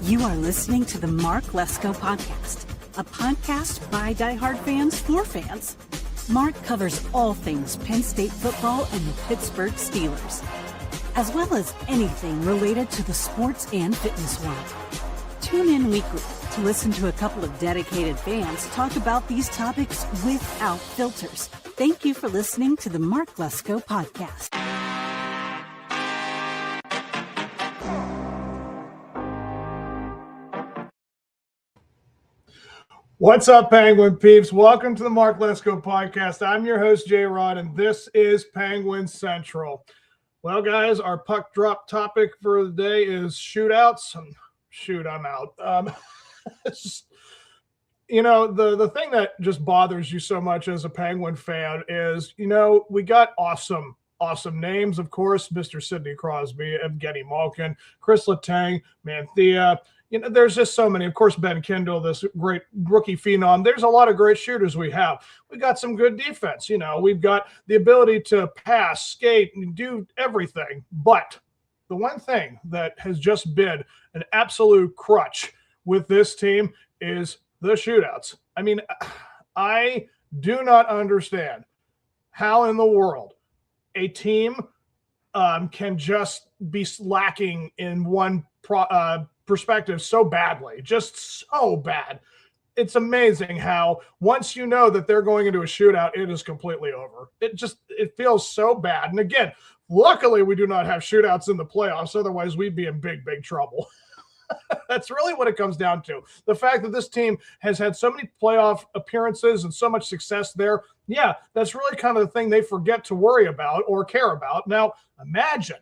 You are listening to the Mark Lesko Podcast, a podcast by diehard fans for fans. Mark covers all things Penn State football and the Pittsburgh Steelers, as well as anything related to the sports and fitness world. Tune in weekly to listen to a couple of dedicated fans talk about these topics without filters. Thank you for listening to the Mark Lesko Podcast. What's up, Penguin peeps? Welcome to the Mark Lesko Podcast. I'm your host, J. Rod, and this is Penguin Central. Well, guys, our puck drop topic for the day is shootouts. Shoot, I'm out. The thing that just bothers you so much as a Penguin fan is, we got awesome names, of course, Mr. Sidney Crosby, Evgeny Malkin, Chris Letang, Manthea. There's just so many. Of course, Ben Kindle, this great rookie phenom. There's a lot of great shooters we have. We got some good defense. We've got the ability to pass, skate, and do everything. But the one thing that has just been an absolute crutch with this team is the shootouts. I mean, I do not understand how in the world a team can just be lacking in one perspective so badly, just so bad. It's amazing how once you know that they're going into a shootout, it is completely over. It feels so bad. And again, luckily we do not have shootouts in the playoffs. Otherwise we'd be in big trouble. That's really what it comes down to. The fact that this team has had so many playoff appearances and so much success there. Yeah, that's really kind of the thing they forget to worry about or care about. Now, imagine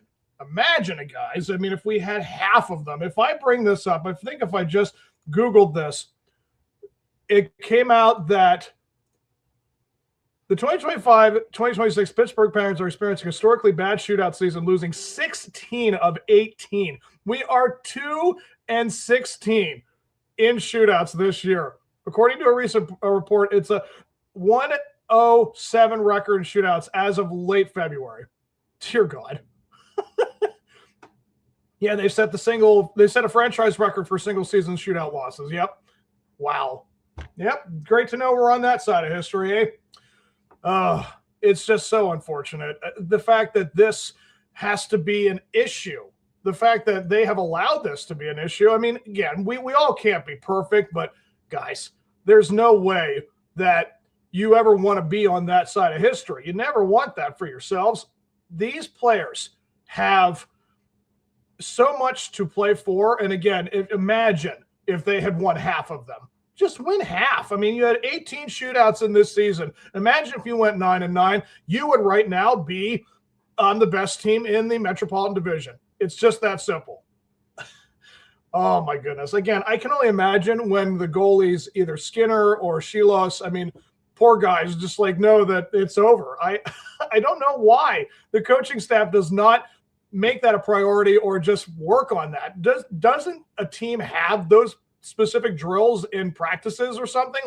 it, guys. I mean, if we had half of them, if I bring this up, I think if I just Googled this, it came out that the 2025-2026 Pittsburgh Penguins are experiencing a historically bad shootout season, losing 16 of 18. We are 2-16 in shootouts this year. According to a recent report, it's a 107 record in shootouts as of late February. Dear God. Yeah, they set a franchise record for single season shootout losses. Yep. Wow. Yep. Great to know we're on that side of history, eh? It's just so unfortunate. The fact that this has to be an issue, the fact that they have allowed this to be an issue. I mean, again, we all can't be perfect, but guys, there's no way that you ever want to be on that side of history. You never want that for yourselves. These players have so much to play for. And again, imagine if they had won half of them. Just win half. I mean, you had 18 shootouts in this season. Imagine if you went 9-9, you would right now be on the best team in the Metropolitan Division. It's just that simple. Oh my goodness. Again, I can only imagine when the goalies, either Skinner or Shilos, I mean, poor guys just know that it's over. I don't know why the coaching staff does not make that a priority or just work on that. Doesn't a team have those specific drills in practices or something?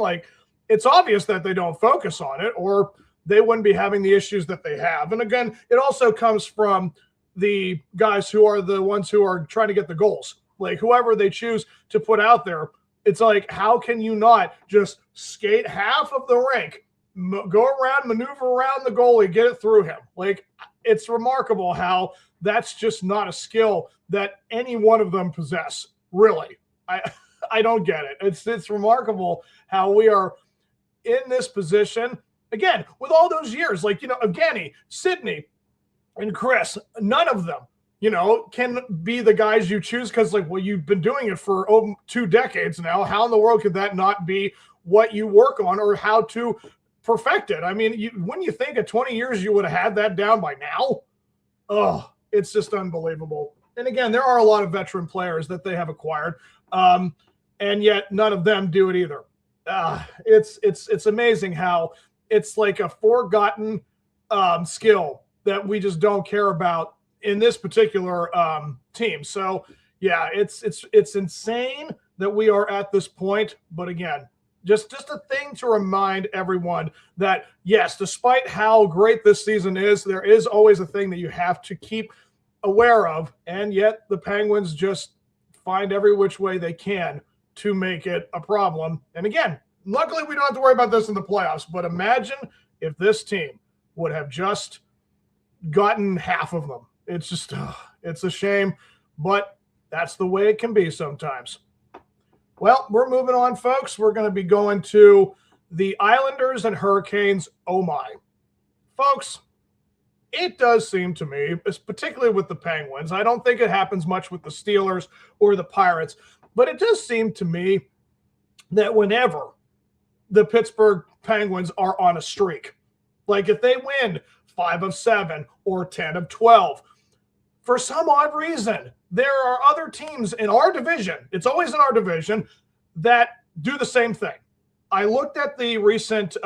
It's obvious that they don't focus on it, or they wouldn't be having the issues that they have. And again, it also comes from the guys who are the ones who are trying to get the goals. Whoever they choose to put out there, it's how can you not just skate half of the rink, go around, maneuver around the goalie, get it through him? It's remarkable how that's just not a skill that any one of them possess. Really, I don't get it. It's remarkable how we are in this position again with all those years. Evgeny, Sidney, and Chris. None of them, can be the guys you choose because, you've been doing it for over 2 decades now. How in the world could that not be what you work on or how to perfect it? I mean, wouldn't you think at 20 years you would have had that down by now? Oh, it's just unbelievable. And again, there are a lot of veteran players that they have acquired, and yet none of them do it either. It's amazing how it's like a forgotten skill that we just don't care about in this particular team. So yeah, it's insane that we are at this point. But again, just a thing to remind everyone that yes, despite how great this season is, there is always a thing that you have to keep aware of. And yet the Penguins just find every which way they can to make it a problem. And again, luckily we don't have to worry about this in the playoffs, but imagine if this team would have just gotten half of them. It's just, it's a shame, but that's the way it can be sometimes. Well, we're moving on, folks. We're going to be going to the Islanders and Hurricanes. Oh my. Folks, it does seem to me, particularly with the Penguins, I don't think it happens much with the Steelers or the Pirates, but it does seem to me that whenever the Pittsburgh Penguins are on a streak, like if they win 5 of 7 or 10 of 12, for some odd reason, there are other teams in our division, it's always in our division, that do the same thing. I looked at the recent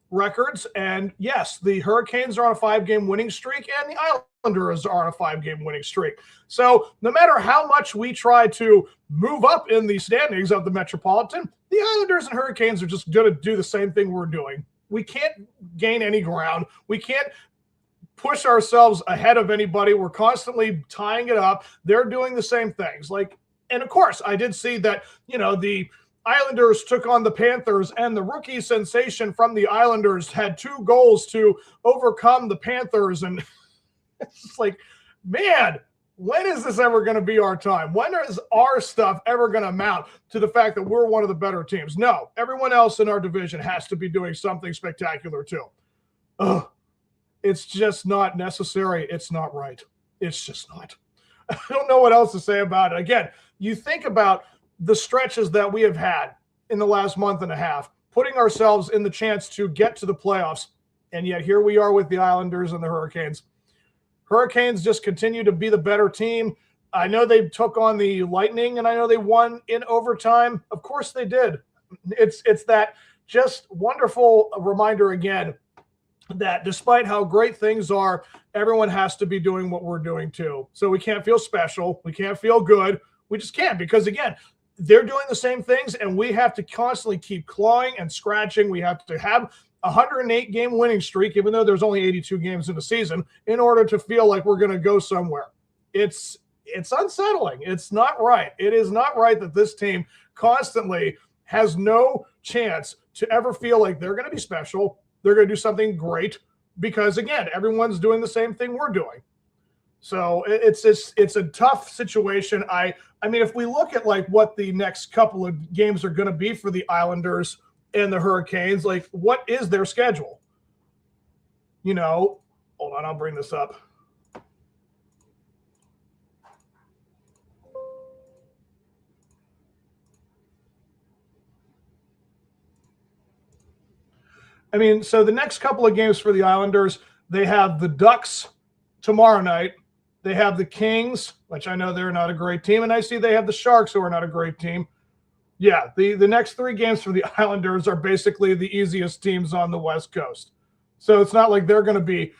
records, and yes, the Hurricanes are on a 5-game winning streak, and the Islanders are on a 5-game winning streak. So no matter how much we try to move up in the standings of the Metropolitan, the Islanders and Hurricanes are just going to do the same thing we're doing. We can't gain any ground. We can't push ourselves ahead of anybody. We're constantly tying it up. They're doing the same things. And of course, I did see that, the Islanders took on the Panthers, and the rookie sensation from the Islanders had 2 goals to overcome the Panthers. And it's just like, man, when is this ever going to be our time? When is our stuff ever going to amount to the fact that we're one of the better teams? No, everyone else in our division has to be doing something spectacular too. Ugh. It's just not necessary. It's not right. It's just not. I don't know what else to say about it. Again, you think about the stretches that we have had in the last month and a half, putting ourselves in the chance to get to the playoffs, and yet here we are with the Islanders and the Hurricanes. Hurricanes just continue to be the better team. I know they took on the Lightning, and I know they won in overtime. Of course they did. It's that just wonderful reminder again that despite how great things are, everyone has to be doing what we're doing too. So we can't feel special. We can't feel good. We just can't, because again, they're doing the same things, and we have to constantly keep clawing and scratching. We have to have a 108-game winning streak, even though there's only 82 games in the season, in order to feel like we're going to go somewhere. It's unsettling. It's not right. It is not right that this team constantly has no chance to ever feel like they're going to be special. They're going to do something great, because again, everyone's doing the same thing we're doing. So it's a tough situation. I mean, if we look at what the next couple of games are going to be for the Islanders and the Hurricanes, what is their schedule? Hold on, I'll bring this up. I mean, so the next couple of games for the Islanders, they have the Ducks tomorrow night. They have the Kings, which I know they're not a great team. And I see they have the Sharks, who are not a great team. Yeah, the next 3 games for the Islanders are basically the easiest teams on the West Coast. So it's not like they're going to be,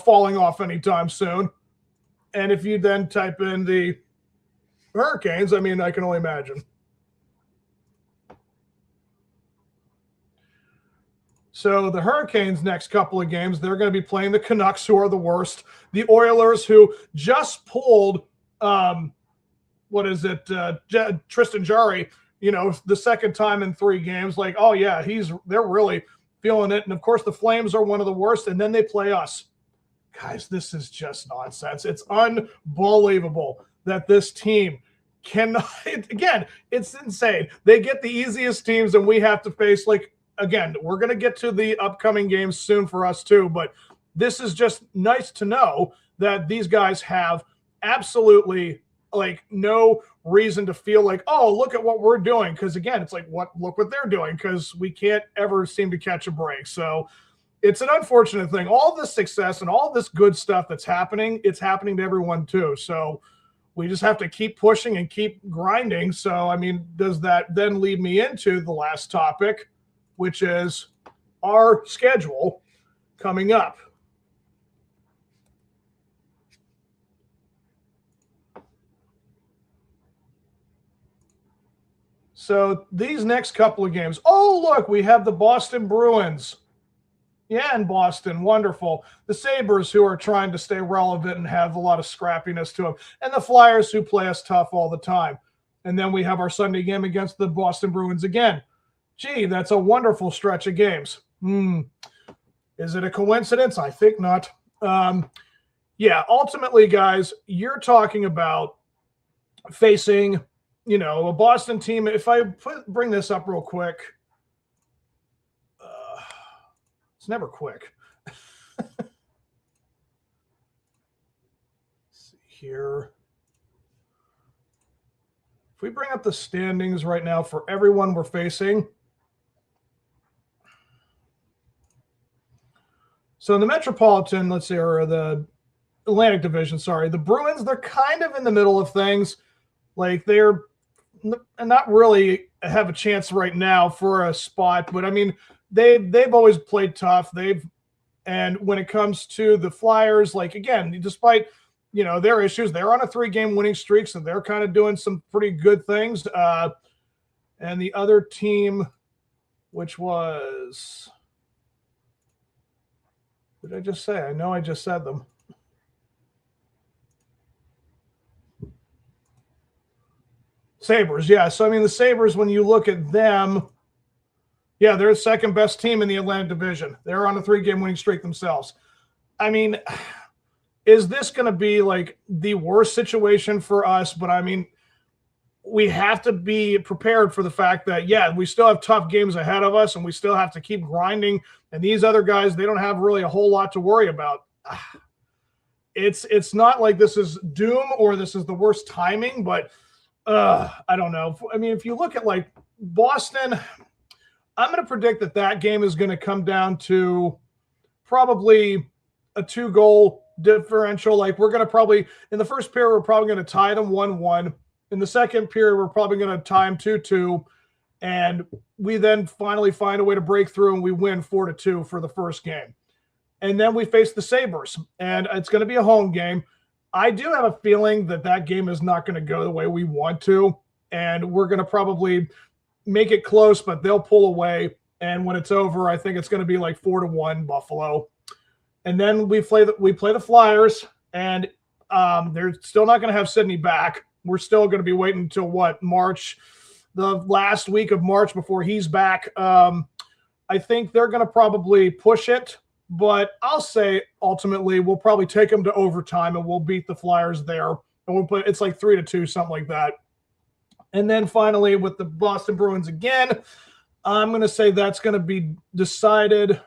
falling off anytime soon. And if you then type in the Hurricanes, I mean, I can only imagine. So the Hurricanes' next couple of games, they're going to be playing the Canucks, who are the worst. The Oilers, who just pulled, Tristan Jarry, the second time in 3 games. Oh yeah, they're really feeling it. And of course, the Flames are one of the worst. And then they play us. Guys, this is just nonsense. It's unbelievable that this team cannot. Again, it's insane. They get the easiest teams, and we have to face Again, we're going to get to the upcoming games soon for us too, but this is just nice to know that these guys have absolutely no reason to feel oh, look at what we're doing. Because again, it's look what they're doing, because we can't ever seem to catch a break. So it's an unfortunate thing. All this success and all this good stuff that's happening, it's happening to everyone too. So we just have to keep pushing and keep grinding. So, I mean, does that then lead me into the last topic, which is our schedule coming up? So these next couple of games, oh, look, we have the Boston Bruins. Yeah, in Boston, wonderful. The Sabres, who are trying to stay relevant and have a lot of scrappiness to them. And the Flyers, who play us tough all the time. And then we have our Sunday game against the Boston Bruins again. Gee, that's a wonderful stretch of games. Is it a coincidence? I think not. Yeah, ultimately, guys, you're talking about facing, a Boston team. If I bring this up real quick, it's never quick. Let's see here. If we bring up the standings right now for everyone we're facing. So in the Metropolitan, let's see, or the Atlantic Division, sorry, the Bruins, they're kind of in the middle of things. Like they're not really have a chance right now for a spot, but I mean, they've always played tough. And when it comes to the Flyers, like again, despite their issues, they're on a 3-game winning streak, so they're kind of doing some pretty good things. And the other team, which was, what did I just say? I know I just said them. Sabres, yeah. So, I mean, the Sabres, when you look at them, yeah, they're the second best team in the Atlantic Division. They're on a 3-game winning streak themselves. I mean, is this going to be like the worst situation for us? But I mean, we have to be prepared for the fact that, yeah, we still have tough games ahead of us and we still have to keep grinding. And these other guys, they don't have really a whole lot to worry about. It's not like this is doom or this is the worst timing, but I don't know. I mean, if you look at like Boston, I'm going to predict that game is going to come down to probably a 2-goal differential. Like we're going to probably, in the first period, we're probably going to tie them 1-1. In the second period, we're probably going to tie them 2-2. And we then finally find a way to break through and we win 4-2 for the first game. And then we face the Sabres, and it's going to be a home game. I do have a feeling that game is not going to go the way we want to, and we're going to probably make it close, but they'll pull away. And when it's over, I think it's going to be like 4-1 Buffalo. And then we play the Flyers, and they're still not going to have Sidney back. We're still going to be waiting until March, the last week of March before he's back. I think they're going to probably push it, but I'll say ultimately we'll probably take them to overtime and we'll beat the Flyers there. And it's like 3-2, something like that. And then finally with the Boston Bruins again, I'm going to say that's going to be decided.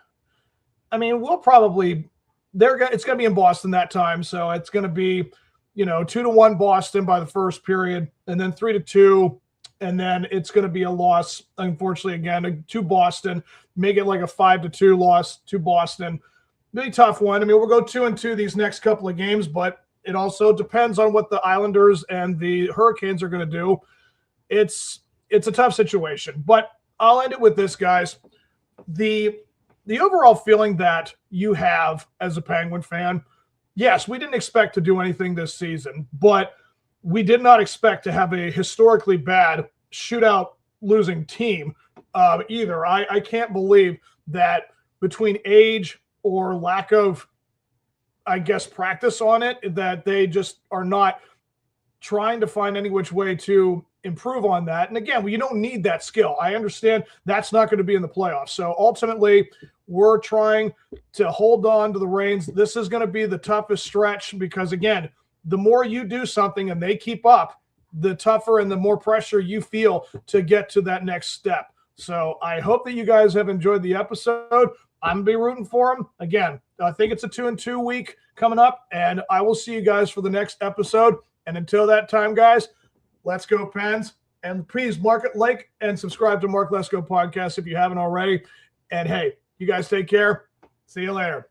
I mean, it's going to be in Boston that time. So it's going to be, 2-1 Boston by the first period, and then 3-2. And then it's going to be a loss, unfortunately, again, to Boston. Make it like a 5-2 loss to Boston. Really tough one. I mean, we'll go 2-2 these next couple of games, but it also depends on what the Islanders and the Hurricanes are going to do. It's a tough situation. But I'll end it with this, guys. The overall feeling that you have as a Penguin fan, yes, we didn't expect to do anything this season, but we did not expect to have a historically bad shootout losing team either. I can't believe that between age or lack of, I guess, practice on it, that they just are not trying to find any which way to improve on that. And again, you don't need that skill. I understand that's not going to be in the playoffs. So ultimately, we're trying to hold on to the reins. This is going to be the toughest stretch because, again, the more you do something and they keep up, the tougher and the more pressure you feel to get to that next step. So I hope that you guys have enjoyed the episode. I'm going to be rooting for them. Again, I think it's a 2-2 week coming up, and I will see you guys for the next episode. And until that time, guys, let's go Pens. And please like and subscribe to Mark Lesko Podcast if you haven't already. And hey, you guys take care. See you later.